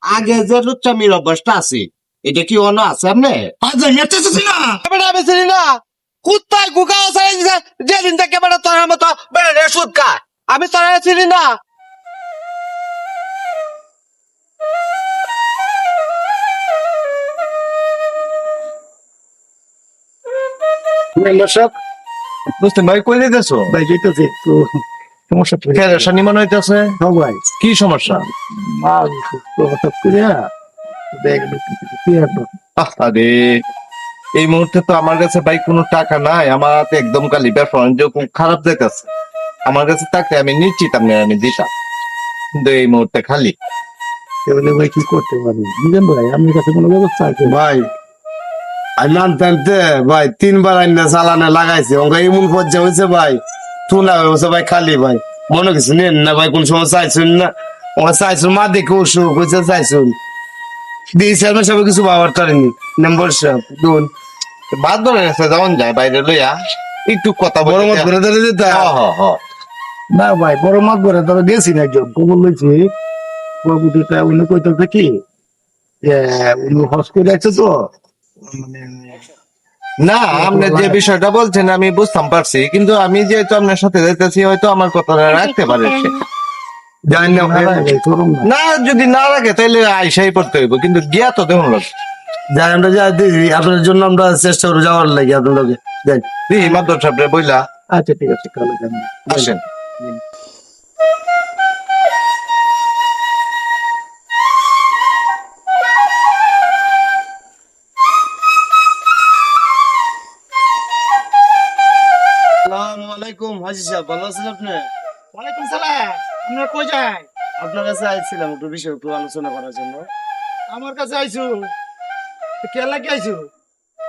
আগে যে লুচ্চামির অভ্যাসটা আছে এটা কি অন্য আছে আপনি? আজ মেতেছি না আমি চিনি না কুত্তায় গুগা আছে যেদিন থেকে বেড়া তোর মতো বেড়ে সুদ খায় আমি তোরা চিনি না। বুঝতে ভাই কই দিতেছো? ভাই যেতেছে একটু সমস্যা পেরেশানি মনে হইতেছে। ভাই কি সমস্যা? মা সুস্থ হঠাৎ করে দেখ আরে এই মুহূর্তে তো আমার কাছে ভাই কোনো টাকা নাই, আমার হাতে একদম খালি, ব্যবসা বাণিজ্য খুব খারাপ যাইতেছে। আমার কাছে থাকলে আমি নিশ্চিত আমি দিতাম, কিন্তু এই মুহূর্তে খালি। তাহলে ভাই কি করতে পারি বুঝলেন ভাই আপনার কাছে কোনো ব্যবস্থা আছে? ভাই আমি আনতে ভাই 3 বার আইনা চালানে লাগাইছে ওকে এমন পর্যায়ে হয়েছে ভাই টুনা হয়েছে ভাই খালি ভাই মনে কিছু নেন না ভাই কোন সময় চাইছুন না ওরা চাইছুন মা দেখে অসুখ হয়েছে চাইছুন দিয়েছি আমি সবাই কিছু বাবার তারিনি নম্বর সব দুন বাদ ধরে গেছে যেমন যায় বাইরে লইয়া একটু কথা বড় বলে মত করে ধরে দিতে না ভাই বড় মাছ ধরে ধরো গেছি না একজন খবর লইছি বাবুটা উনি কইতে কি যে উনি হস করে আছে তো মানে না, আপনি যে বিষয়টা বলছেন আমি বুঝতাম পারছি, কিন্তু আমি যেহেতু আপনার সাথে যাইতেছি হয়তো আমার কথাটা রাখতে পারে সে। জানি না ভাই না যদি না রাখে তাহলে আইসাই পড়তে হইব, কিন্তু গিয়া তো দেখুন লোক যাই আমরা যাই দিদি আপনার জন্য আমরা চেষ্টা করে যাওয়ার লাগে আপনাদেরকে যাই দিই মাদ্র সাহেব বইলা আচ্ছা ঠিক আছে কালো জানি আসেন। আসসালামু আলাইকুম হাজি সাহেব ভালো আছেন আপনি? ওয়ালাইকুম সালাম আপনার কই যায় আপনার কাছে আইছিলাম একটু বিষয় একটু আলোচনা করার জন্য। আমার কাছে আইছো কে লাগে আইছো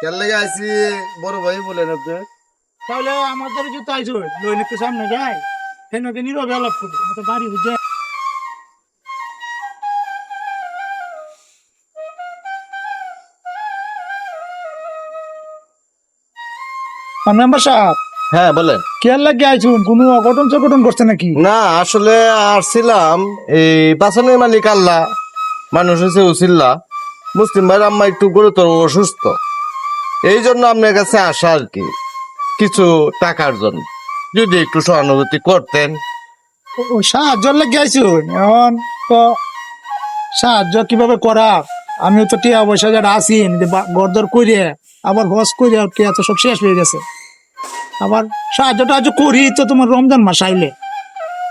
কেন লেগে আইছি বড় ভাই বলেন আপনি? তাহলে আমাদের জুতো আইছো লইন একটু সামনে যাই সেনকে নীরবে আলাপ করি আমি তো বাড়ি বুঝে মেম্বার সাহেব হ্যাঁ বলেন। কে লাগে আইছো কোনো অঘটন চঘটন করছে নাকি না আসলে আসছিলাম এই বাসনের মালিক আল্লাহ, মানুষ হচ্ছে উসিল্লা, মুসলিম ভাইয়ের আম্মা একটু গুরুতর অসুস্থ, এই জন্য আপনার কাছে আসা আর কি, কিছু টাকার জন্য যদি একটু সহানুভূতি করতেন। ও সাহায্য লাগে আইছো এখন তো সাহায্য কিভাবে করা আমিও তো টিয়া পয়সা যারা আছি গরদর করে আবার হস করে টিয়া তো সব শেষ হয়ে গেছে আবার সাহায্যটা আজ করি তো তোমার রমজান মাস আইলে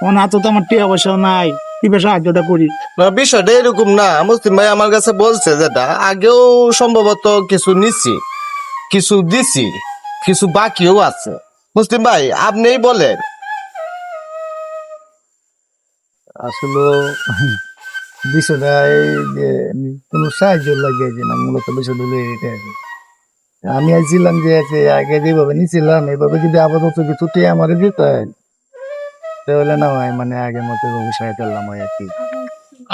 ওনা তো আমার টিয়া পয়সা নাই কিভাবে সাহায্যটা করি না বিষয়টা এরকম না, মুসলিম ভাই আমার কাছে বলছে যেটা আগেও সম্ভবত কিছু নিচ্ছি, কিছু দিছি, কিছু বাকিও আছে। মুসলিম ভাই আপনিই বলেন। আসলে বিষয়টা এই যে কোনো সাহায্য লাগে যে না মূলত বিষয়টা আমি আইছিলাম যে আগে যেভাবে নিয়েছিলাম এইভাবে যদি আপাতত কিছু টিয়া আমার দিতেন তাহলে না হয় মানে আগের মতো বিষয় করলাম হয় আর কি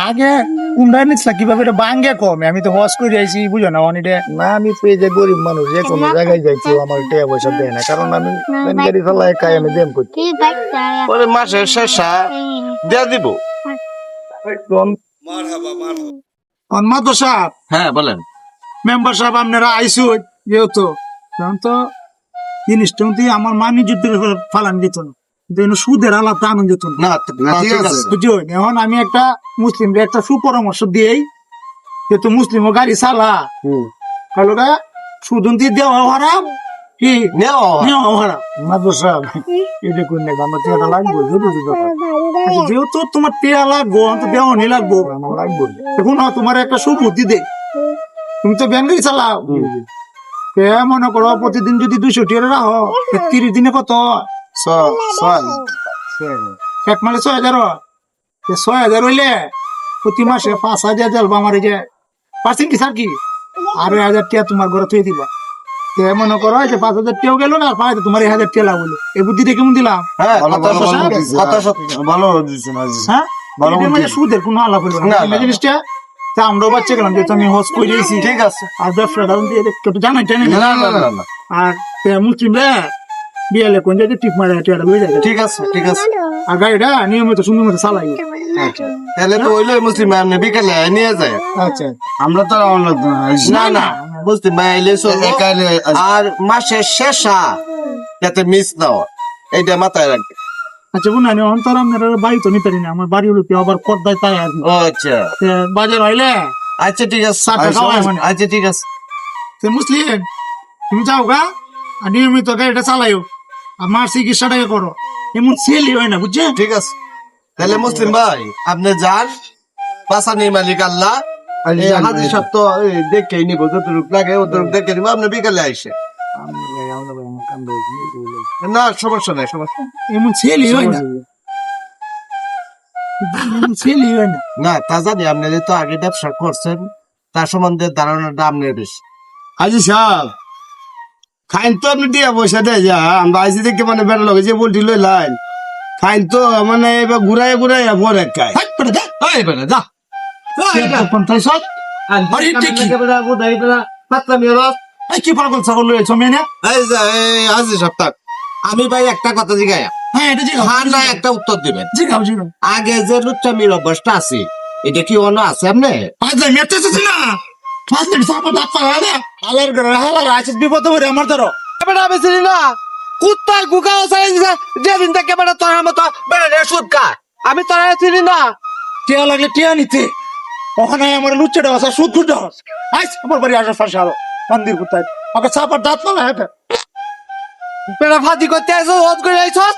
আগে কুন্ডা নিচ্ছিল কিভাবে এটা বাঙ্গে কমে আমি তো হস করে আইছি বুঝো না অনেক না আমি তো এই যে গরিব মানুষ যে কোনো জায়গায় যাইছি আমার টিয়া পয়সা দেয় না কারণ আমি গাড়ি চালাই খাই আমি দেম করছি পরে মাসের শেষা দিয়া দিব। মাদর সাহেব হ্যাঁ বলেন। মেম্বার সাহেব আপনারা আইসু যেহেতু তখন তো জিনিসটা আমার মানি যুদ্ধের ফালান দিত না কিন্তু সুদের আলাদা আনন্দ দিত না না ঠিক আছে। বুঝছো এখন আমি একটা মুসলিমদের একটা সুপরামর্শ দিই যেহেতু মুসলিম ও গাড়ি চালা কালো সুদন দিয়ে দেওয়া হারাম কি নেওয়া হারাম মাদর সাহেব এটা কোন না আমার টিয়াটা লাগবে যেহেতু তোমার টিয়া লাগবো তো দেওয়া নি লাগবো আমার লাগবো এখন তোমার একটা সুবুদ্ধি দে তুমি তো ব্যাংক গাড়ি চালাও মনে করো প্রতিদিন যদি 200 টাকা রাখো 30 দিনে কত এক মাসে 6,000 হইলে প্রতি মাসে 5,000 জ্বালবো আমার এই যে পার্সেন্ট কি স্যার কি 2,500 টাকা তোমার ঘরে থুয়ে দিবা মনে করো যে 5,000 টাকাও গেল না আর 5,000 তোমার 1,000 টাকা লাভ হইলো এই বুদ্ধিটা কেমন দিলাম হ্যাঁ ভালো দিচ্ছেন হাজি হ্যাঁ সুদের কোনো আলাপ হইলো না জিনিসটা তা আমরাও বাচ্চা গেলাম যেহেতু আমি হজ করে দিয়েছি ঠিক আছে আর ব্যবসাটা জানাই না আর মুসলিম রে বিয়ালে কোন জায়গায় টিপ মারে টিয়াটা লই যায় ঠিক আছে ঠিক আছে আর গাড়িটা নিয়মিত সুন্দর মতো চালাই তাহলে তো হইলো মুসলিম ভাই আপনি বিকালে নিয়ে যায় আচ্ছা আমরা তো রওনা লাগতো না না মুসলিম ভাই এলে চলবো। আর মাসের শেষা যাতে মিস না হয় এইটা মাথায় রাখবে। আচ্ছা বোন আমি অন্তর আপনার বাড়ি তো নিতে পারি না আমার বাড়ি হলো কি আবার পর্দায় তাই আর ও আচ্ছা বাজার হইলে আচ্ছা ঠিক আছে চারটা খাওয়াই মানে। আচ্ছা ঠিক আছে সে মুসলিম তুমি যাও গা আর নিয়মিত গাড়িটা চালাইও আর মার চিকিৎসাটাকে করো এমন সেলই হয় না বুঝছেন ঠিক আছে তাহলে মুসলিম ভাই আপনি যান বাসানি মালিক আল্লাহ এই হাজির সাহেব তো দেখেই নিব যতটুকু লাগে অতটুকু দেখে নিব আপনি বিকালে আইসে না সমস্যা নাই সমস্যা নেই। এমন সেলই হয় না এমন সেলই হয় না না তা জানি আপনি যেহেতু আগে ব্যবসা করছেন তার সম্বন্ধে ধারণাটা আপনার বেশি। আজি সাহেব খাইন তো আপনি দিয়া পয়সা দেয় যা আমরা আইসি দেখে মানে বেড়া লগে যে বলটি লই লাইন খাইন তো মানে এবার ঘুরাই ঘুরাই পরে খাই হাট করে দে এই বেটা যা পঞ্চাশ আরে ঠিক কি? এই কি পাগল ছাগল লইছো মেনে এই যে এই হাজির সাহেব থাক। আমি ভাই একটা কথা জিগাই হ্যাঁ এটা জিগাও হ্যাঁ না একটা উত্তর দিবেন। জিগাও জিগাও আগে যে লুচ্চামির অভ্যাসটা আছে এটা কি অন্য আছে আপনি? আজ মেতেছিস না ফার্স্ট টাইম সাপা দাঁত পালা আলার করে হালার আছে বিপদে পড়ে আমার ধরো বেটা আমি চিনি না কুত্তার গুগাও চালাই দিছে যেদিন থেকে বেটা তোর মতো বেটা সুদ খায় আমি তোরা চিনি না টিয়া লাগলে টিয়া নিতে ওখানে আমার লুচ্চাটা আছে সুদ ফুট আইস আমার বাড়ি আসার ফাঁসে আলো মন্দির কোথায় ওকে সাপার দাঁত পালা হ্যাঁ বেটা ফাঁদি করতে আসো হজ করে আইছস